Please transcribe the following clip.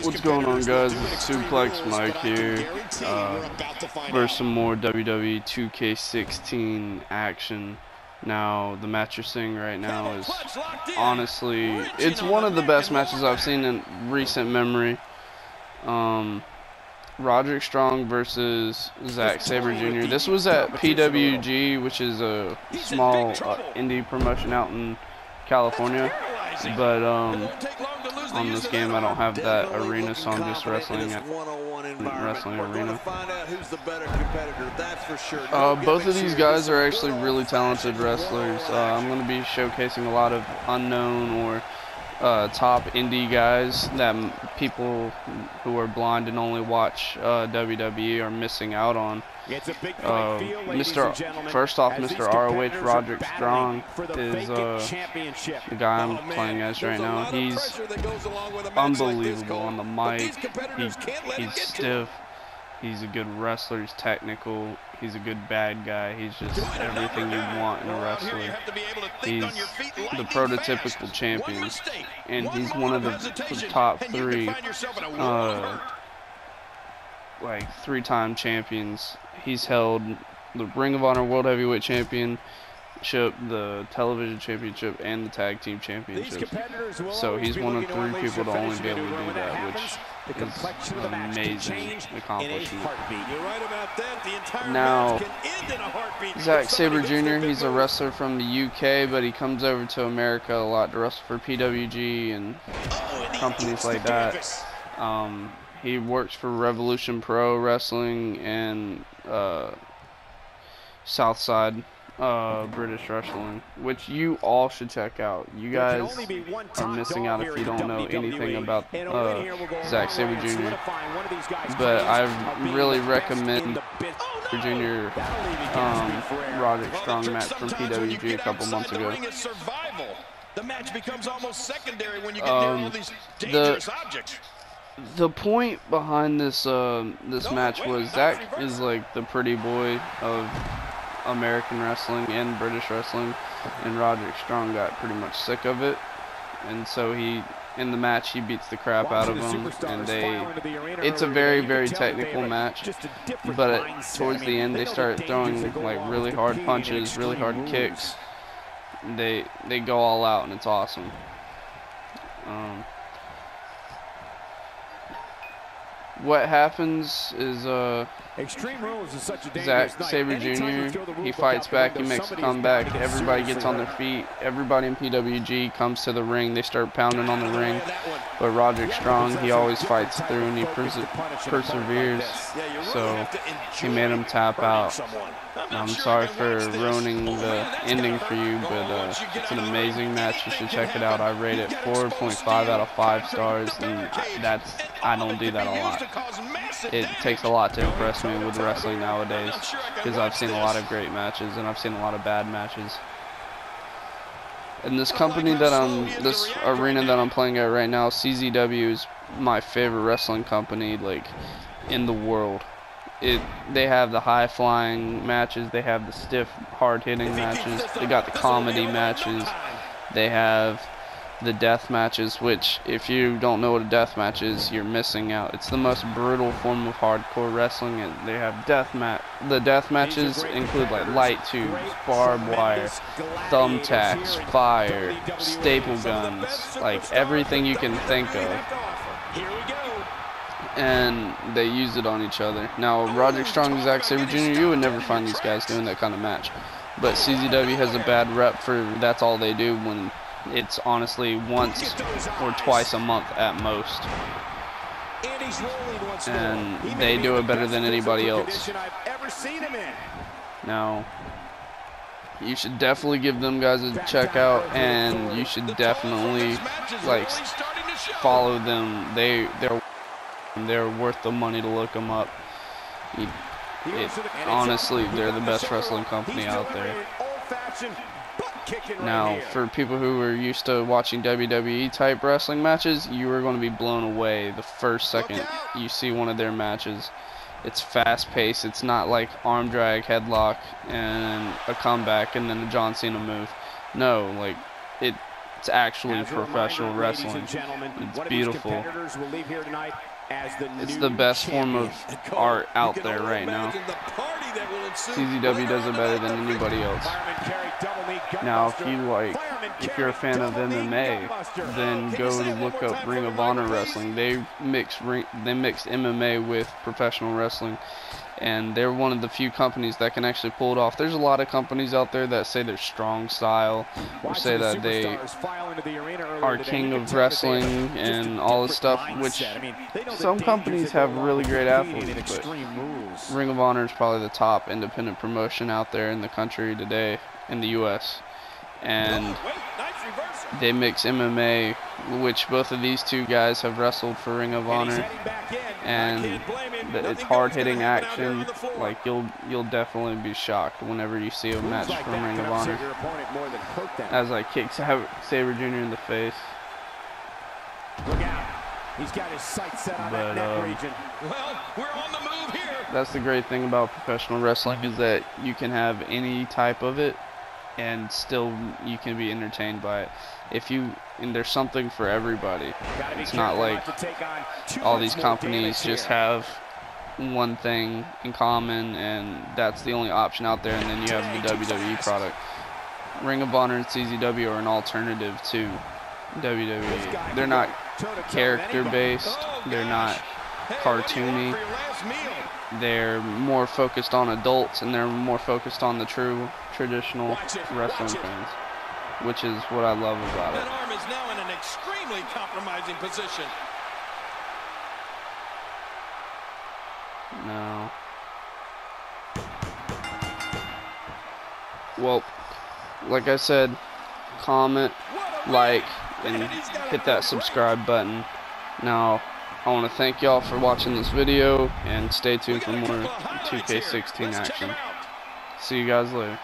What's going on, guys? It's Suplex Mike here for some more WWE 2K16 action. Now, the match you're seeing right now is honestly, it's one of the best matches I've seen in recent memory. Roderick Strong versus Zack Sabre Jr. This was at PWG, which is a small indie promotion out in California. But on this game, I don't have that arena, so I'm just wrestling at wrestling arena. Both of these guys are actually really talented wrestlers. I'm going to be showcasing a lot of unknown or top indie guys that people who are blind and only watch WWE are missing out on. First off, Mr. ROH Roderick Strong is the guy I'm playing as right now. He's unbelievable on the mic. He's stiff. He's a good wrestler. He's technical. He's a good bad guy. He's just everything you want in a wrestler. He's the prototypical champion, and he's one of the top three, like three-time champions. He's held the Ring of Honor World Heavyweight Championship, the Television Championship, and the Tag Team Championship. So he's one of three people to only be able to do that, which is an amazing accomplishment. Now, Zack Sabre Jr., he's a wrestler from the UK, but he comes over to America a lot to wrestle for PWG and companies like that. He works for Revolution Pro Wrestling and Southside British Wrestling, which you all should check out. You guys are missing out if you don't know anything about Zack Sabre Jr. But I really recommend Jr. Roderick Strong match from PWG a couple months ago. The match becomes almost secondary when you get near all these dangerous objects. The point behind this this match was Zack is like the pretty boy of American wrestling and British wrestling, and Roderick Strong got pretty much sick of it, and so in the match he beats the crap out of him, and it's a very, very technical match, but towards the end they start throwing like really hard punches, really hard kicks. They go all out, and it's awesome. What happens is Zack Sabre Jr., he fights back, he makes a comeback, everybody gets on their feet, everybody in PWG comes to the ring, they start pounding on the ring, but Roderick Strong, he always fights through and he perseveres, so he made him tap out. I'm sorry for ruining the ending for you, but it's an amazing match. You should check it out. I rate it 4.5 out of 5 stars, and I don't do that a lot. It takes a lot to impress me with wrestling nowadays, because I've seen a lot of great matches and I've seen a lot of bad matches. And this company this arena that I'm playing at right now, CZW, is my favorite wrestling company like in the world. They have the high-flying matches, they have the stiff, hard-hitting matches, they got the comedy matches, they have the death matches, which, if you don't know what a death match is, you're missing out. It's the most brutal form of hardcore wrestling, and they have the death matches include like light tubes, barbed wire, thumbtacks, fire, staple guns, like everything you can think of. And they use it on each other. Now, Roderick Strong and Zack Sabre Jr., you would never find these guys doing that kind of match. But CZW has a bad rep for that's all they do, when it's honestly once or twice a month at most. And they do it better than anybody else. Now, you should definitely give them guys a check out, and you should definitely like follow them. They're worth the money to look them up. Honestly, they're the best wrestling company out there. Now, for people who are used to watching WWE type wrestling matches, you are going to be blown away the first second you see one of their matches. It's fast paced. It's not like arm drag, headlock, and a comeback, and then a John Cena move. No, like it's it's actually professional wrestling. It's beautiful. It's the best form of art out there right now. CZW does it better than anybody else. Now, if you're a fan of MMA, then go look up Ring of Honor Wrestling. They mix MMA with professional wrestling, and they're one of the few companies that can actually pull it off. There's a lot of companies out there that say they're strong style, or say that they are king of wrestling and all this stuff, which some companies have really great athletes, but Ring of Honor is probably the top independent promotion out there in the country today, in the U.S. And they mix MMA, which both of these two guys have wrestled for Ring of Honor, and it's hard-hitting action. Like, you'll definitely be shocked whenever you see a match from Ring of Honor. As I kick Sabre Jr. in the face. Look out. He's got his sights set on that neck region. Well, we're on the move here. That's the great thing about professional wrestling, is that you can have any type of it and still you can be entertained by it. And there's something for everybody. It's not like all these companies just have one thing in common and that's the only option out there, and then you have the WWE product. Ring of Honor and CZW are an alternative to WWE. They're not character based, they're not cartoony, they're more focused on adults, and they're more focused on the true traditional wrestling fans, which is what I love about it. That arm is now in an extremely compromising position. No. Well, like I said, comment, like, and hit that subscribe button. Now, I want to thank y'all for watching this video, and stay tuned for more 2K16 action. See you guys later.